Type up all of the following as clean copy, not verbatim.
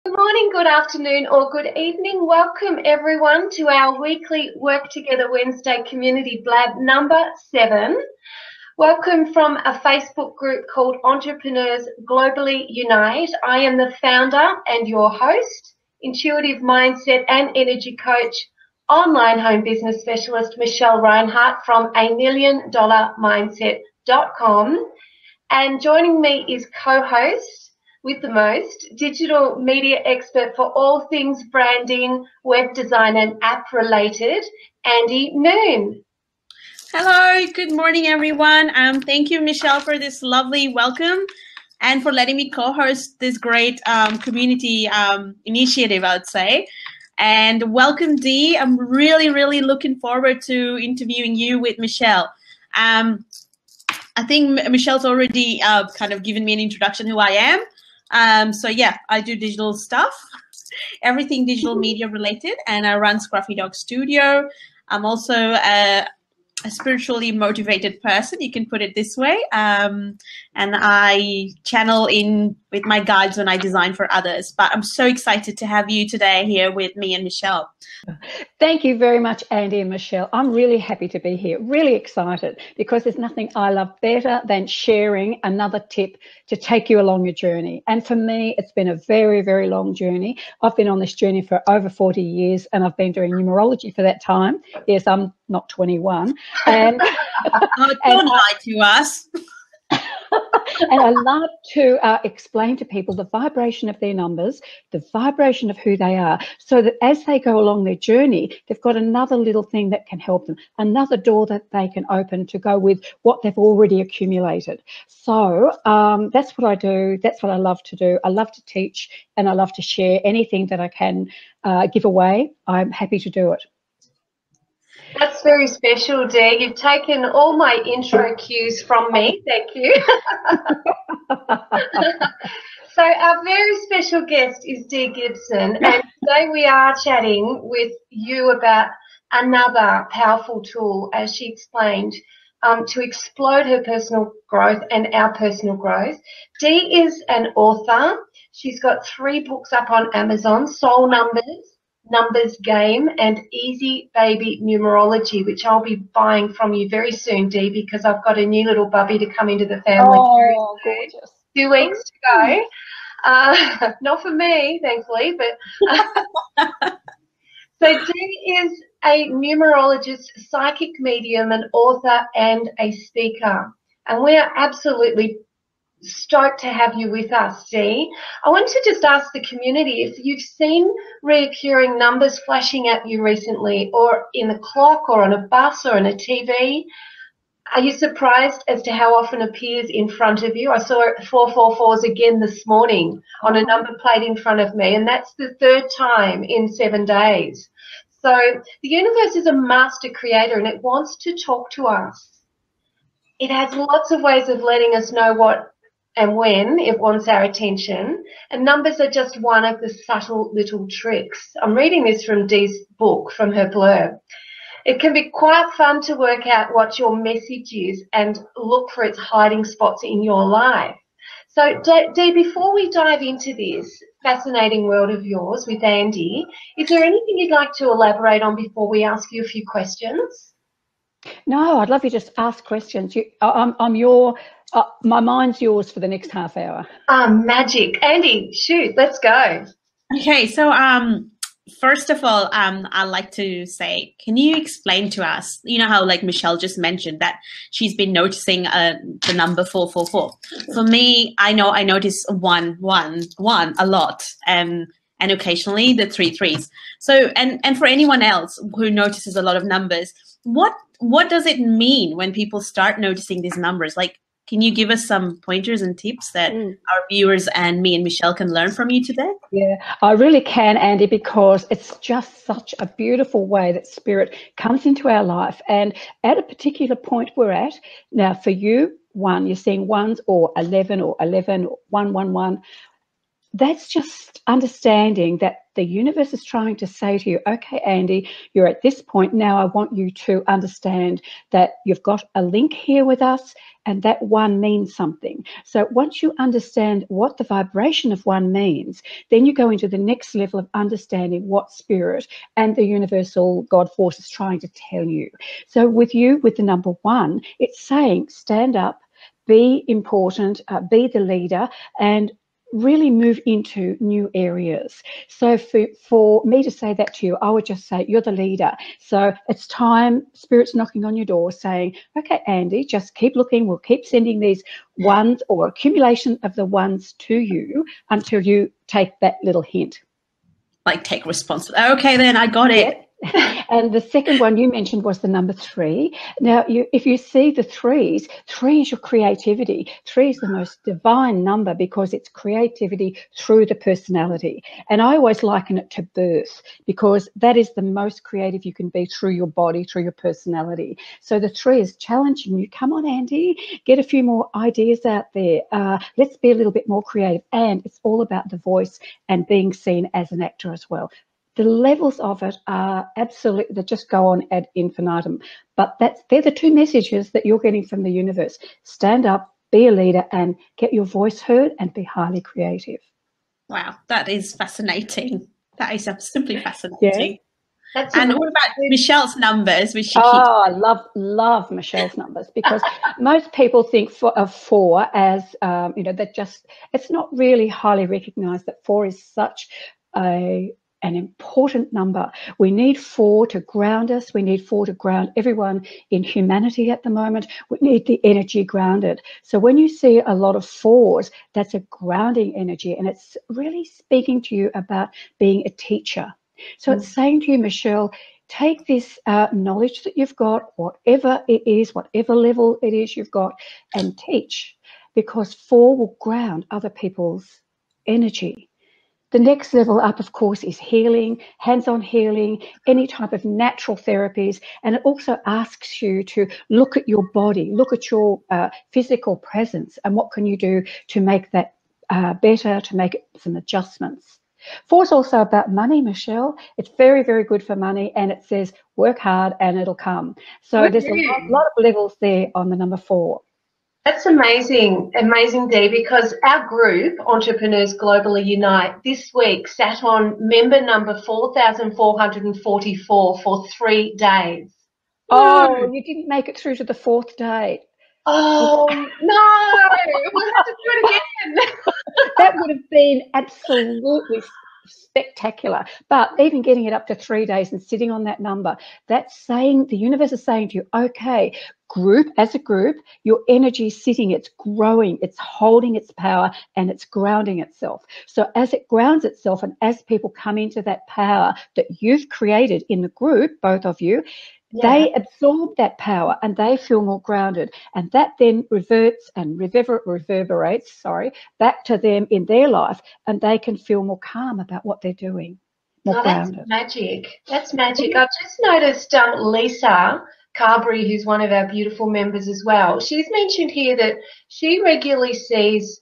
Good morning, good afternoon, or good evening. Welcome everyone to our weekly Work Together Wednesday Community Blab number 7. Welcome from a Facebook group called Entrepreneurs Globally Unite. I am the founder and your host, intuitive mindset and energy coach, online home business specialist MIchelleReinhardt from $1,000,000mindset.com. And joining me is co-host with the most, digital media expert for all things branding, web design and app related, AndieNoon. Hello, good morning everyone. Thank you, Michelle, for this lovely welcome and for letting me co-host this great community initiative, I would say. And welcome, Dee. I'm really looking forward to interviewing you with Michelle. I think Michelle's already kind of given me an introduction who I am. So yeah, I do digital stuff, everything digital media related, and I run Scruffy Dog Studio. I'm also a spiritually motivated person, you can put it this way, and I channel in with my guides when I design for others. But I'm so excited to have you today here with me and Michelle. Thank you very much, Andy and Michelle. I'm really happy to be here, really excited, because there's nothing I love better than sharing another tip to take you along your journey. And for me, it's been a very long journey. I've been on this journey for over 40 years and I've been doing numerology for that time. Yes, I'm not 21. And, don't lie to us. And I love to explain to people the vibration of their numbers, the vibration of who they are, so that as they go along their journey, they've got another little thing that can help them, another door that they can open to go with what they've already accumulated. So that's what I do. That's what I love to do. I love to teach and I love to share anything that I can give away. I'm happy to do it. That's very special, Dee. You've taken all my intro cues from me. Thank you. So our very special guest is DeeGibson, and today we are chatting with you about another powerful tool, as she explained, to explode her personal growth and our personal growth. Dee is an author. She's got 3 books up on Amazon: Soul Numbers Game, and Easy Baby Numerology, which I'll be buying from you very soon, Dee, because I've got a new little bubby to come into the family. Oh, gorgeous. 2 weeks to go. Not for me, thankfully, but so Dee is a numerologist, psychic medium, an author and a speaker, and we are absolutely stoked to have you with us, Dee. I want to just ask the community if you've seen reoccurring numbers flashing at you recently, or in a clock, or on a bus, or on a TV. Are you surprised as to how often it appears in front of you? I saw 444s again this morning on a number plate in front of me, and that's the 3rd time in 7 days. So the universe is a master creator and it wants to talk to us. It has lots of ways of letting us know what and when it wants our attention, and numbers are just one of the subtle little tricks. I'm reading this from Dee's book, from her blurb. It can be quite fun to work out what your message is and look for its hiding spots in your life. So, Dee, before we dive into this fascinating world of yours with Andie, is there anything you'd like to elaborate on before we ask you a few questions? No, I'd love you to just ask questions. I'm your, my mind's yours for the next half hour. Magic. Andie, shoot, let's go. Okay, so first of all, I'd like to say, can you explain to us, you know how like Michelle just mentioned that she's been noticing the number 444. For me, I notice 111 a lot, and occasionally the 33s. So, and for anyone else who notices a lot of numbers, what does it mean when people start noticing these numbers? Like, can you give us some pointers and tips that our viewers and me and Michelle can learn from you today? Yeah, I really can, Andie, because it's just such a beautiful way that spirit comes into our life. And at a particular point we're at, now for you, 1, you're seeing 1s, or 11, or 111. that's just understanding that the universe is trying to say to you, okay, Andie, you're at this point now. I want you to understand that you've got a link here with us, and that one means something. So once you understand what the vibration of one means, then you go into the next level of understanding what spirit and the universal God force is trying to tell you. So with you, with the number 1, it's saying stand up, be important, be the leader, and really move into new areas. So for me to say that to you, I would just say you're the leader. So it's time, spirit's knocking on your door saying, okay, Andie, just keep looking. We'll keep sending these ones or accumulation of the ones to you until you take that little hint. Like take responsibility. Okay, then I got it. And the second one you mentioned was the number 3. Now, if you see the 3s, 3 is your creativity. 3 is the most divine number because it's creativity through the personality. And I always liken it to birth because that is the most creative you can be through your body, through your personality. So the 3 is challenging you. Come on, Andie, get a few more ideas out there. Let's be a little bit more creative. And it's all about the voice and being seen as an actor as well. The levels of it are absolutely, they just go on ad infinitum. But they're the 2 messages that you're getting from the universe. Stand up, be a leader, and get your voice heard and be highly creative. Wow, that is fascinating. That is simply fascinating. Yeah. And what about Michelle's numbers? Which she I love Michelle's numbers because most people think of 4 as, that just, it's not really highly recognized that 4 is such an important number. We need 4 to ground us. We need 4 to ground everyone in humanity at the moment. We need the energy grounded. So when you see a lot of 4s, that's a grounding energy, and it's really speaking to you about being a teacher. So it's saying to you, Michelle, take this knowledge that you've got, whatever it is, whatever level it is you've got, and teach, because 4 will ground other people's energy. The next level up, of course, is healing, hands-on healing, any type of natural therapies. And it also asks you to look at your body, look at your physical presence, and what can you do to make that better, to make some adjustments. 4 is also about money, Michelle. It's very, very good for money, and it says work hard and it'll come. So there's a lot of levels there on the number 4. That's amazing, Dee, because our group, Entrepreneurs Globally Unite, this week sat on member number 4,444 for 3 days. Oh, you didn't make it through to the 4th day. Oh, no, we'll have to do it again. That would have been absolutely spectacular. But even getting it up to 3 days and sitting on that number, that's saying, the universe is saying to you, okay, group, as a group, your energy is sitting, it's growing, it's holding its power, and it's grounding itself. So as it grounds itself, and as people come into that power that you've created in the group, both of you, they absorb that power and they feel more grounded, and that then reverts and reverberates back to them in their life, and they can feel more calm about what they're doing. That's magic. That's magic. I've just noticed Lisa Carberry, who's one of our beautiful members as well, she's mentioned here that she regularly sees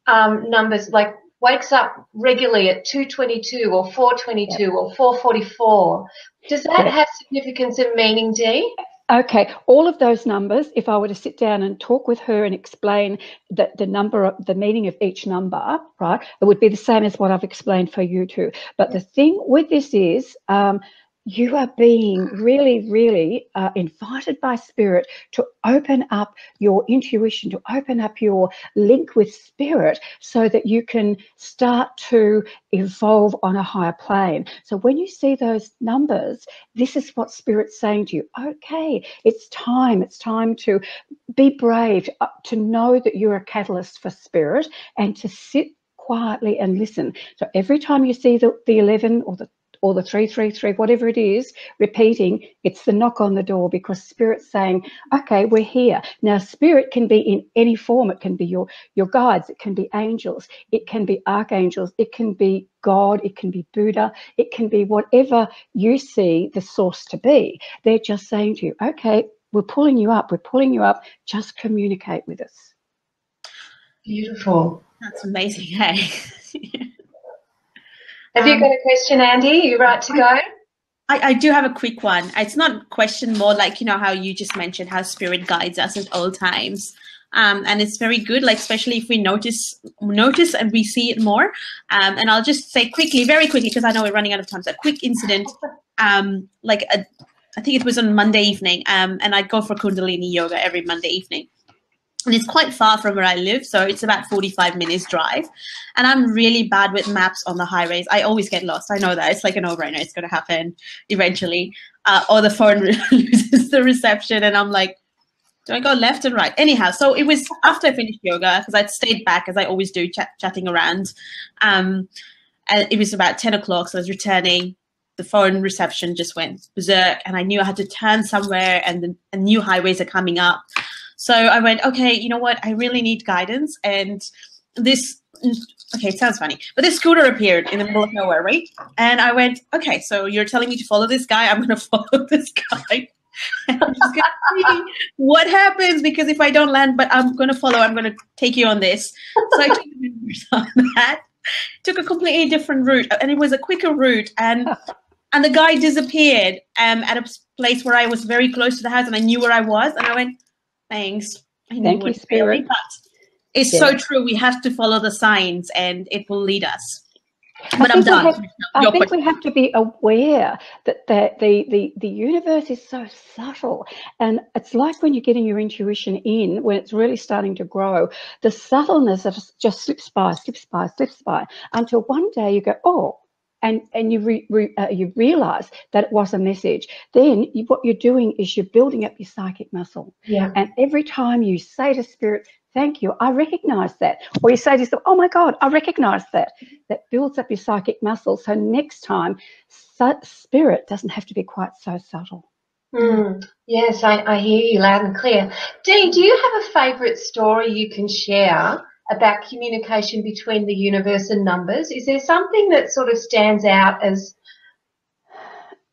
numbers like wakes up regularly at 2:22 or 4:22 or 4:44. Does that have significance and meaning, Dee? Okay, all of those numbers, if I were to sit down and talk with her and explain the meaning of each number, right, it would be the same as what I've explained for you too. But the thing with this is, you are being really, really invited by Spirit to open up your intuition, to open up your link with Spirit so that you can start to evolve on a higher plane. So when you see those numbers, this is what Spirit's saying to you. Okay, it's time to be brave, to know that you're a catalyst for Spirit, and to sit quietly and listen. So every time you see the 11 or the 333, whatever it is, repeating, it's the knock on the door, because Spirit's saying, okay, we're here. Now, Spirit can be in any form. It can be your guides. It can be angels. It can be archangels. It can be God. It can be Buddha. It can be whatever you see the source to be. They're just saying to you, okay, we're pulling you up. We're pulling you up. Just communicate with us. Beautiful. That's amazing, hey? Have you got a question, Andy? Are you right to go? I do have a quick one. It's not a question, more like, how you just mentioned how spirit guides us at all times. And it's very good, like especially if we notice and we see it more. And I'll just say quickly, very quickly, because I know we're running out of time. So a quick incident, I think it was on Monday evening, and I go for Kundalini yoga every Monday evening. And it's quite far from where I live, so it's about 45 minutes drive. And I'm really bad with maps on the highways. I always get lost. I know that. It's like a no-brainer. It's going to happen eventually. Or the phone loses the reception, and I'm like, do I go left and right? Anyhow, so it was after I finished yoga, because I'd stayed back, as I always do, chatting around. And it was about 10 o'clock, so I was returning. The phone reception just went berserk, and I knew I had to turn somewhere, and new highways are coming up. So I went, okay, you know what? I really need guidance. And it sounds funny, but this scooter appeared in the middle of nowhere, right? And I went, okay, so you're telling me to follow this guy? I'm going to follow this guy. And I'm just going to see what happens, because if I don't land, but I'm going to follow, I'm going to take you on this. So I took the numbers on that, took a completely different route, and it was a quicker route. And the guy disappeared at a place where I was very close to the house, and I knew where I was. And I went, thanks. Thank you, Spirit. But it's so true. We have to follow the signs, and it will lead us. But I'm done. I think we have to be aware that the universe is so subtle, and it's like when you're getting your intuition in, when it's really starting to grow, the subtleness of just slips by, until one day you go, oh. And you realize that it was a message. Then what you're doing is you're building up your psychic muscle. Yeah. And every time you say to Spirit, thank you, I recognize that. Or you say to yourself, oh my God, I recognize that. That builds up your psychic muscle. So next time, Spirit doesn't have to be quite so subtle. Yes, I hear you loud and clear. Dee, do you have a favourite story you can share about communication between the universe and numbers? Is there something that sort of stands out as...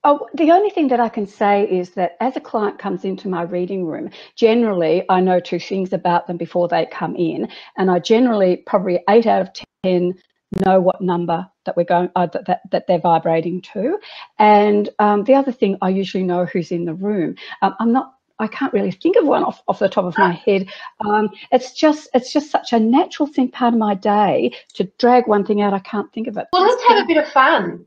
Oh, the only thing that I can say is that as a client comes into my reading room, generally I know 2 things about them before they come in, and I generally, probably 8 out of 10, know what number that we're going that they're vibrating to. And the other thing, I usually know who's in the room. I can't really think of one off the top of my head. It's just such a natural thing, part of my day, to drag one thing out. I can't think of it. Well, let's have a bit of fun.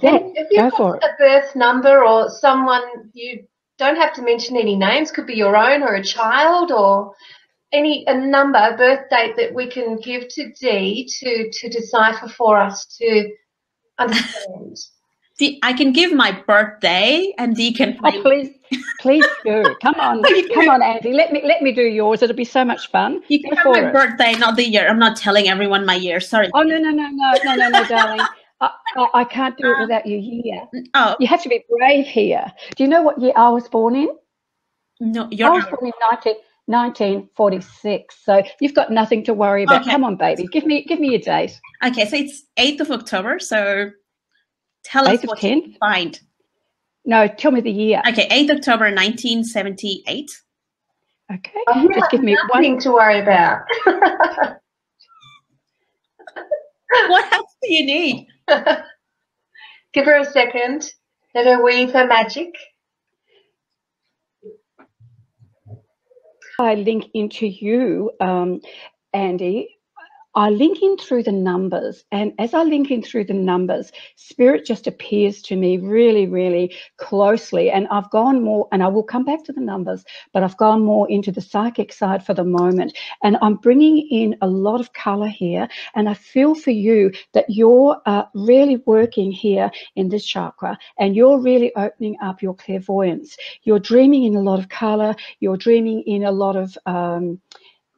Yeah, if you've go for it. A birth number, or someone, you don't have to mention any names, could be your own or a child, or a number, a birth date that we can give to Dee to decipher for us to understand. I can give my birthday, and Dee can play. Oh, please do. Come on, Andy. Let me do yours. It'll be so much fun. You can have my birthday, not the year. I'm not telling everyone my year. Sorry. Oh no, darling. I can't do it without your year. Oh, you have to be brave here. Do you know what year I was born in? No, I was born in 1946. So you've got nothing to worry about. Okay. Come on, baby. Give me your date. Okay, so it's 8th of October. So tell us what you find. No, tell me the year. Okay, 8th October 1978. Okay. Just give me nothing to worry about. What else do you need? Give her a second. Let her weave her magic. I link into you, Andy. I link in through the numbers, and as I link in through the numbers, Spirit just appears to me really, really closely. And I've gone more, and I will come back to the numbers, but I've gone more into the psychic side for the moment. And I'm bringing in a lot of color here, and I feel for you that you're really working here in this chakra, and you're really opening up your clairvoyance. You're dreaming in a lot of color. You're dreaming in a lot of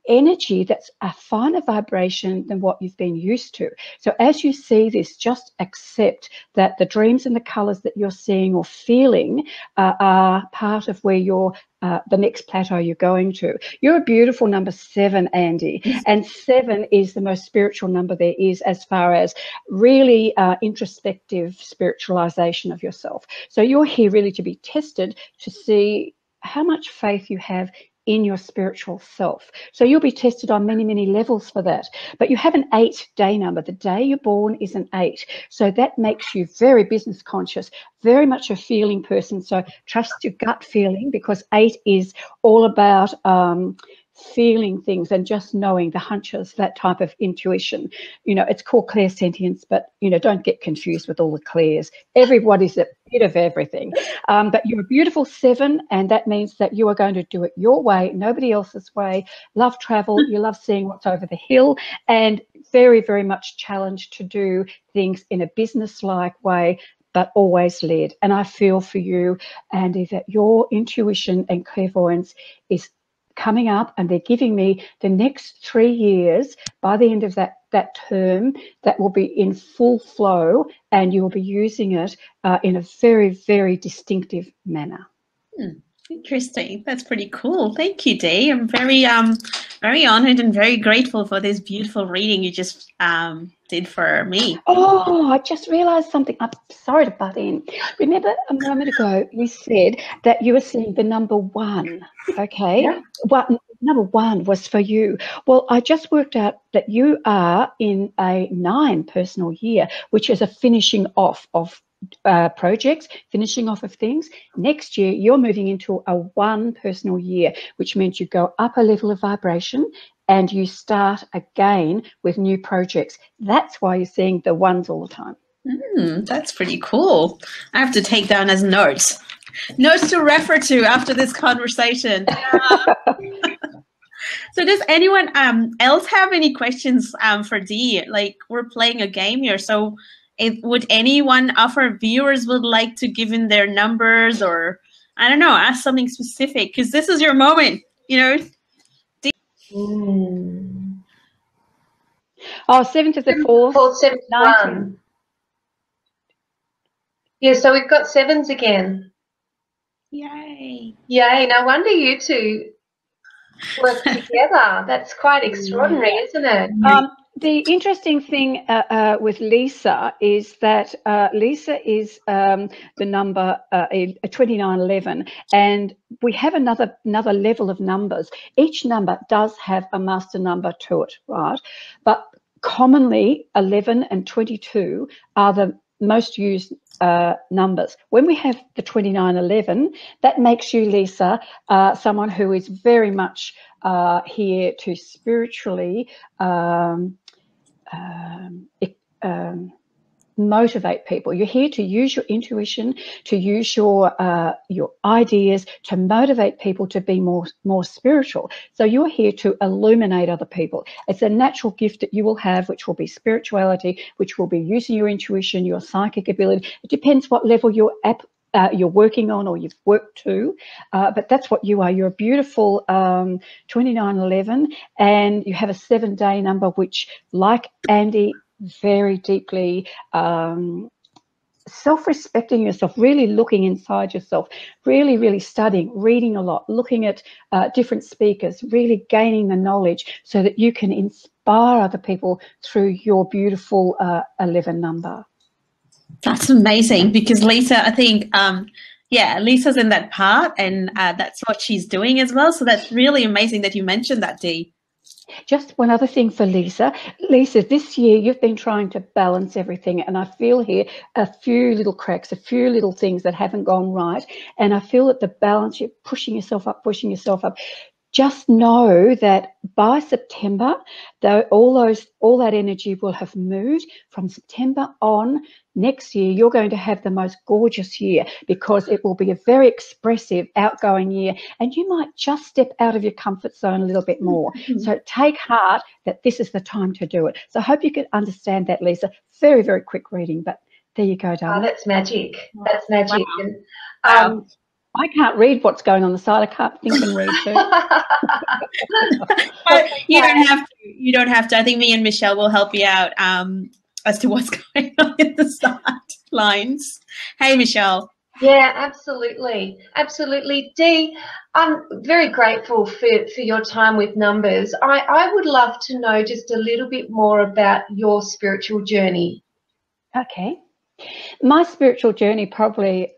energy that's a finer vibration than what you've been used to. So as you see this, just accept that the dreams and the colors that you're seeing or feeling are part of where you're the next plateau you're going to. You're a beautiful number 7, Andy, and 7 is the most spiritual number there is, as far as really introspective spiritualization of yourself. So you're here really to be tested, to see how much faith you have in your spiritual self. So you'll be tested on many, many levels for that. But you have an 8-day number. The day you're born is an 8. So that makes you very business conscious, very much a feeling person. So trust your gut feeling, because 8 is all about feeling things and just knowing the hunches, that type of intuition. You know, it's called clairsentience, but, you know, don't get confused with all the clairs. Everybody's a bit of everything. But you're a beautiful 7, and that means that you are going to do it your way, nobody else's way. Love travel, you love seeing what's over the hill, and very, very much challenged to do things in a business-like way, but always led. And I feel for you, Andie, that your intuition and clairvoyance is coming up, and they're giving me the next 3 years, by the end of that term, that will be in full flow, and you will be using it in a very, very distinctive manner. Interesting. That's pretty cool. Thank you, Dee. I'm very honored and very grateful for this beautiful reading you just did for me. Oh, I just realised something. I'm sorry to butt in. Remember a moment ago you said that you were seeing the number 1, okay? Yeah. Well, number 1 was for you. Well, I just worked out that you are in a 9 personal year, which is a finishing off of projects, finishing off of things. Next year, you're moving into a 1 personal year, which means you go up a level of vibration and you start again with new projects. That's why you're seeing the 1s all the time. That's pretty cool. I have to take down as notes to refer to after this conversation. So does anyone else have any questions for Dee? Like, we're playing a game here, so would anyone of our viewers would like to give in their numbers, or I don't know, ask something specific, because this is your moment, you know? Oh, 7th of the 4th, 71. Yeah, so we've got 7s again. Yay. Yay, no wonder you two work together. That's quite extraordinary, isn't it? The interesting thing with Lisa is that Lisa is the number 2911, and we have another level of numbers. Each number does have a master number to it, right? But commonly 11 and 22 are the most used numbers. When we have the 2911, that makes you, Lisa, someone who is very much here to spiritually motivate people. You're here to use your intuition, to use your ideas, to motivate people to be more spiritual. So you're here to illuminate other people. It's a natural gift that you will have, which will be spirituality, which will be using your intuition, your psychic ability. It depends what level you're working on or you've worked to, but that's what you are. You're a beautiful 2911, and you have a 7-day number, which, like Andie, very deeply self-respecting yourself, really looking inside yourself, really, really studying, reading a lot, looking at different speakers, really gaining the knowledge so that you can inspire other people through your beautiful 11 number. That's amazing, because Lisa, I think, Lisa's in that part, and that's what she's doing as well. So that's really amazing that you mentioned that, Dee. Just one other thing for Lisa. Lisa, this year you've been trying to balance everything, and I feel here a few little cracks, a few little things that haven't gone right, and I feel that the balance, you're pushing yourself up. Just know that by September, though, all that energy will have moved. From September on next year, you're going to have the most gorgeous year, because it will be a very expressive, outgoing year, and you might just step out of your comfort zone a little bit more. So take heart that this is the time to do it. So I hope you can understand that, Lisa. Very, very quick reading, but there you go, darling. Oh, that's magic. That's magic. Wow. And, I can't read what's going on the side. I can't think and read too. But you don't have to. I think me and Michelle will help you out as to what's going on in the side lines. Hey, Michelle. yeah, absolutely. Absolutely. Dee, I'm very grateful for your time with numbers. I would love to know just a little bit more about your spiritual journey. Okay. My spiritual journey probably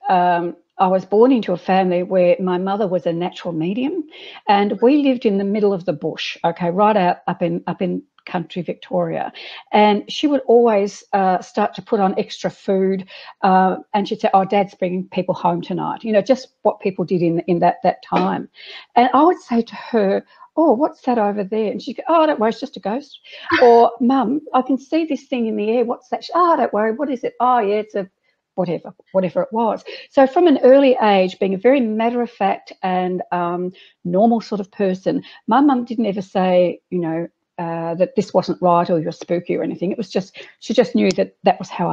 I was born into a family where my mother was a natural medium, and we lived in the middle of the bush, okay, right out up in country Victoria. And she would always start to put on extra food, and she'd say, "Oh, Dad's bringing people home tonight," you know, just what people did in that time. And I would say to her, "Oh, what's that over there?" And she'd go, "Oh, don't worry, it's just a ghost." Or, "Mum, I can see this thing in the air. What's that?" "Oh, don't worry, what is it?" "Oh, yeah, it's a whatever it was." So from an early age, being a very matter-of-fact and normal sort of person, my mum didn't ever say, you know, that this wasn't right or you're spooky or anything. It was just, she just knew that was how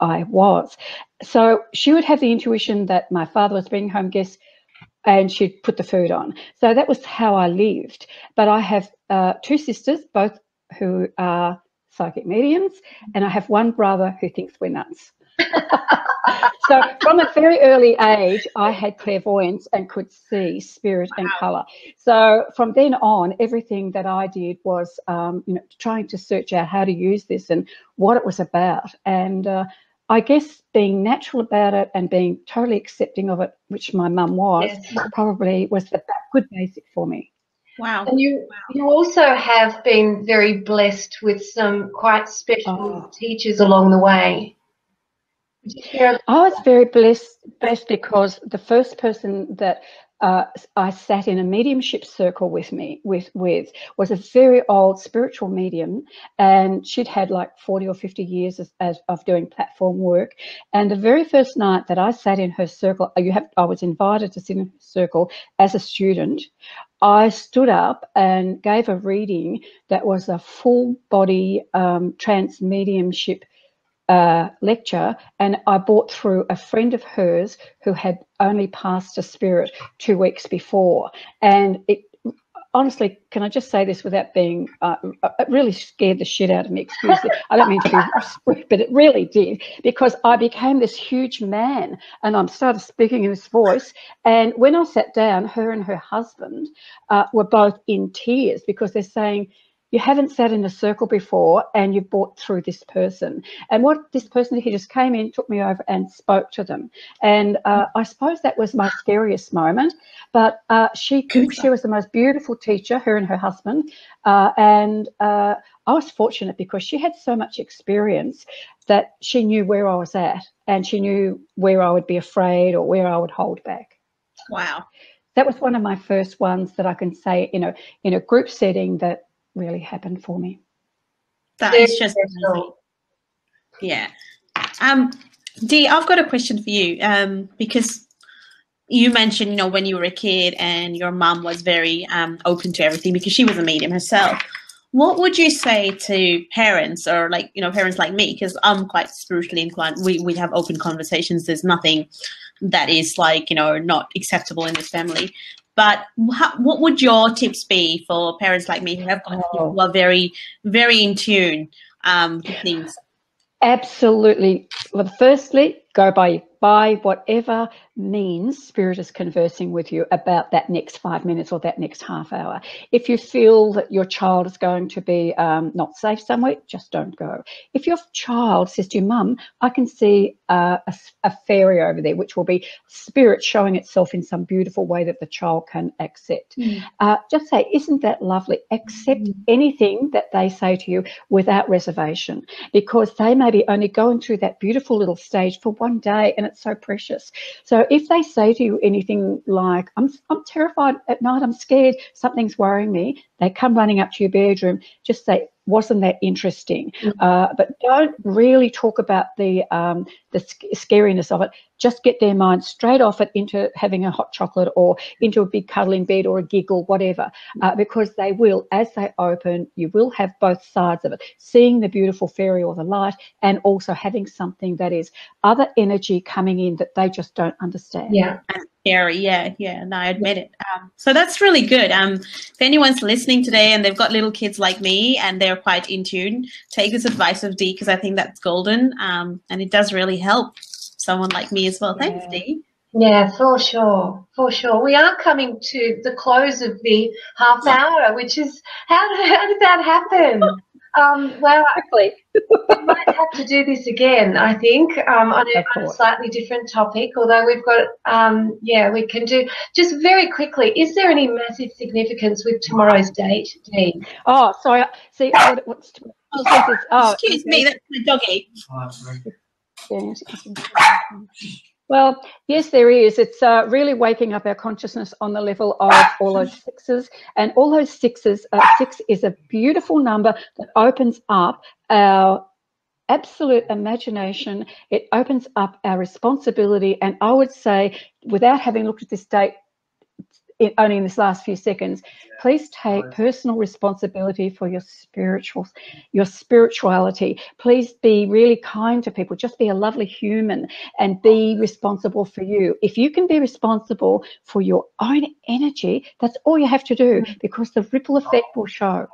I was. So she would have the intuition that my father was bringing home guests, and she'd put the food on. So that was how I lived. But I have 2 sisters, both who are psychic mediums, and I have one brother who thinks we're nuts. So from a very early age, I had clairvoyance and could see spirit and colour. So from then on, everything that I did was, you know, trying to search out how to use this and what it was about. And I guess being natural about it and being totally accepting of it, which my mum was, probably was the good basic for me. Wow. And you also have been very blessed with some quite special teachers along the way. I was very blessed because the first person that I sat in a mediumship circle with was a very old spiritual medium, and she'd had like 40 or 50 years of doing platform work. And the very first night that I sat in her circle, I was invited to sit in her circle as a student. I stood up and gave a reading that was a full body trance mediumship lecture, and I brought through a friend of hers who had only passed to spirit 2 weeks before. And it honestly, can I just say this without being, it really scared the shit out of me, excuse me. I don't mean to be rude, but it really did, because I became this huge man and I started speaking in this voice. And when I sat down, her and her husband were both in tears, because they're saying, "You haven't sat in a circle before and you've brought through this person." And what this person did, he just came in, took me over and spoke to them. And I suppose that was my scariest moment. But she was the most beautiful teacher, her and her husband. And I was fortunate because she had so much experience that she knew where I was at, and she knew where I would be afraid or where I would hold back. Wow. That was one of my first ones that I can say, you know, in a group setting that really happened for me. That is just amazing. Yeah. Dee, I've got a question for you, because you mentioned, you know, when you were a kid and your mum was very open to everything because she was a medium herself. What would you say to parents, or like, you know, parents like me, because I'm quite spiritually inclined. We have open conversations. There's nothing that is like, you know, not acceptable in this family. But what would your tips be for parents like me who have got people who are very, very in tune to things? Absolutely. Well, firstly, go by whatever means spirit is conversing with you about that next 5 minutes or that next half hour. If you feel that your child is going to be not safe somewhere, just don't go. If your child says to you, "Mum, I can see a fairy over there," which will be spirit showing itself in some beautiful way that the child can accept. Just say, "Isn't that lovely?" Accept anything that they say to you without reservation, because they may be only going through that beautiful little stage for one day, and it's so precious. So if they say to you anything like, I'm terrified at night, I'm scared, something's worrying me," they come running up to your bedroom, just say, "Wasn't that interesting?" But don't really talk about the scariness of it. Just get their mind straight off it into having a hot chocolate or into a big cuddle in bed or a giggle, whatever, because they will, as they open, you will have both sides of it, seeing the beautiful fairy or the light, and also having something that is other energy coming in that they just don't understand. Yeah. Scary. Yeah. No, I admit it. So that's really good. If anyone's listening today and they've got little kids like me and they're quite in tune, take this advice of Dee, because I think that's golden, and it does really help someone like me as well. Thanks, Dee. Yeah, for sure. We are coming to the close of the half hour, which is, how did that happen? Well, Quickly. we might have to do this again, I think, on a slightly different topic, although we've got, we can do, just very quickly, is there any massive significance with tomorrow's date, Dee? Oh, sorry. See, what's excuse me, that's my doggy. Well, yes, there is. It's really waking up our consciousness on the level of all those sixes. And all those sixes, 6 is a beautiful number that opens up our absolute imagination. It opens up our responsibility. And I would say, without having looked at this date only in this last few seconds, please take personal responsibility for your spirituality. Please be really kind to people. Just be a lovely human and be responsible for you. If you can be responsible for your own energy, that's all you have to do, because the ripple effect will show.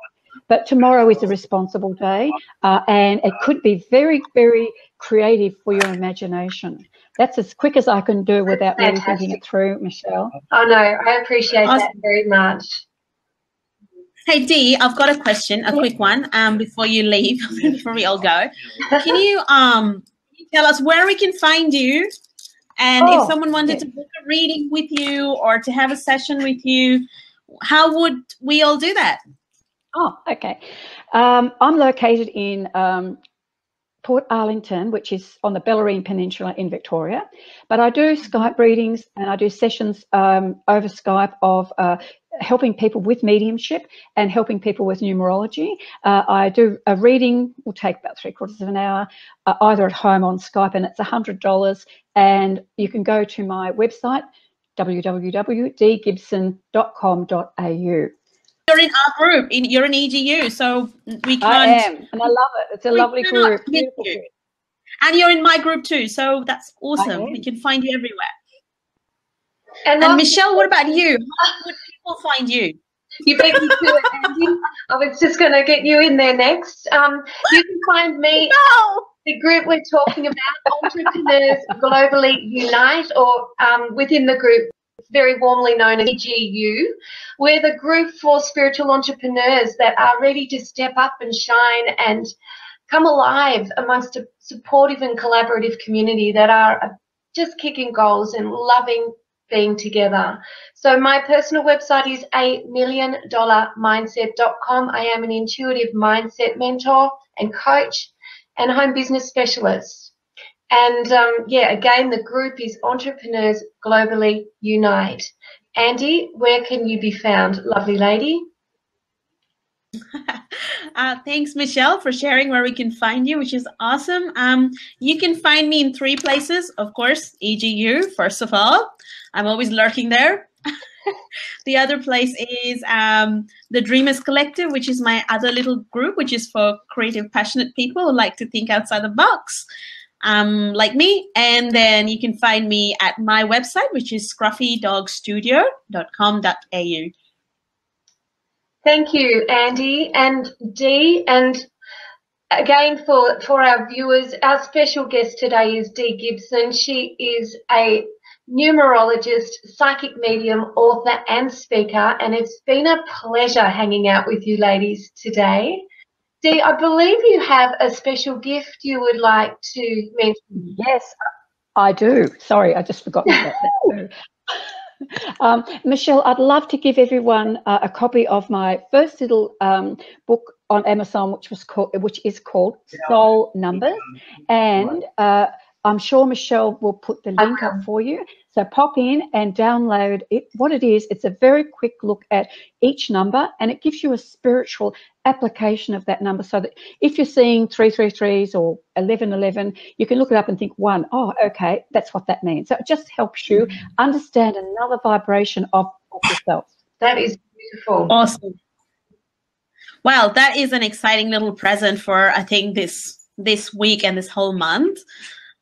But tomorrow is a responsible day, and it could be very, very creative for your imagination. That's as quick as I can do without really thinking it through, Michelle. Oh, no, I appreciate that very much. Hey, Dee, I've got a question, a quick one, before you leave, before we all go. Can you tell us where we can find you? And if someone wanted to book a reading with you or to have a session with you, how would we all do that? Oh, okay. I'm located in Port Arlington, which is on the Bellarine Peninsula in Victoria. But I do Skype readings and I do sessions over Skype of helping people with mediumship and helping people with numerology. I do a reading, will take about 3/4 of an hour, either at home on Skype, and it's $100. And you can go to my website, www.DeeGibson.com.au. You're in our group. You're in EGU, so we can't. I am, and I love it. It's a lovely group. Beautiful group. And you're in my group too, so that's awesome. We can find you everywhere. And Michelle, what about you? How would people find you? You beat me to it, Andy. I was just going to get you in there next. You can find me. No. The group we're talking about, Entrepreneurs Globally Unite, or within the group, very warmly known as EGU. We're the group for spiritual entrepreneurs that are ready to step up and shine and come alive amongst a supportive and collaborative community that are just kicking goals and loving being together. So my personal website is $1,000,000mindset.com. I am an intuitive mindset mentor and coach and home business specialist. And, again, the group is Entrepreneurs Globally Unite. Andie, where can you be found, lovely lady? Thanks, Michelle, for sharing where we can find you, which is awesome. You can find me in 3 places, of course, EGU, first of all. I'm always lurking there. The other place is the Dreamers Collective, which is my other little group, which is for creative, passionate people who like to think outside the box. Like me. And then you can find me at my website, which is scruffydogstudio.com.au. Thank you, Andie and Dee. And again, for our viewers, our special guest today is DeeGibson. She is a numerologist, psychic medium, author and speaker, and it's been a pleasure hanging out with you ladies today. Dee, I believe you have a special gift you would like to mention. Yes, I do. Sorry, I just forgot about that too. Michelle, I'd love to give everyone a copy of my first little book on Amazon, which is called Soul Numbers, and I'm sure Michelle will put the link up for you. So pop in and download it. What it is, it's a very quick look at each number, and it gives you a spiritual application of that number, so that if you're seeing 333s or 1111, you can look it up and think, oh, okay, that's what that means. So it just helps you understand another vibration of yourself. That is beautiful. Awesome. Well, that is an exciting little present for, I think, this week and this whole month.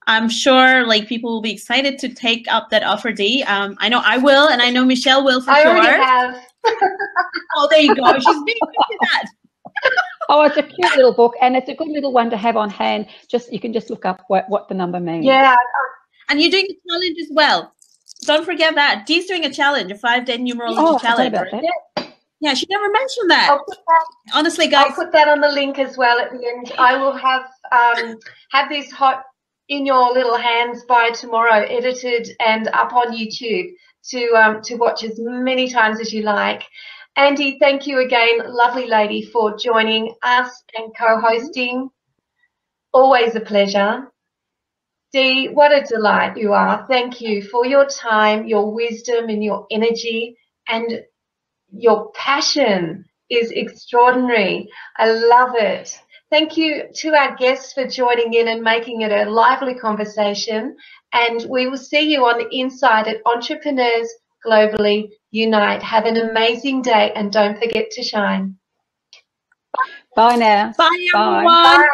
I'm sure people will be excited to take up that offer, Dee. I know I will, and I know Michelle will for sure. I already have. Oh, there you go. She's being good at that. Oh, it's a cute little book, and it's a good little one to have on hand. You can just look up what the number means. Yeah. And you're doing a challenge as well. Don't forget that. Dee's doing a challenge, a 5-day numerology challenge. About that. Yeah, she never mentioned that. I'll put that, Honestly, guys. I'll put that on the link as well at the end. I will have this hot in your little hands by tomorrow, edited and up on YouTube to watch as many times as you like. Andie, thank you again, lovely lady, for joining us and co-hosting. Always a pleasure. Dee, what a delight you are. Thank you for your time, your wisdom and your energy, and your passion is extraordinary. I love it. Thank you to our guests for joining in and making it a lively conversation. And we will see you on the inside at Entrepreneurs Globally Unite. Have an amazing day and don't forget to shine. Bye now. Bye, everyone. Bye.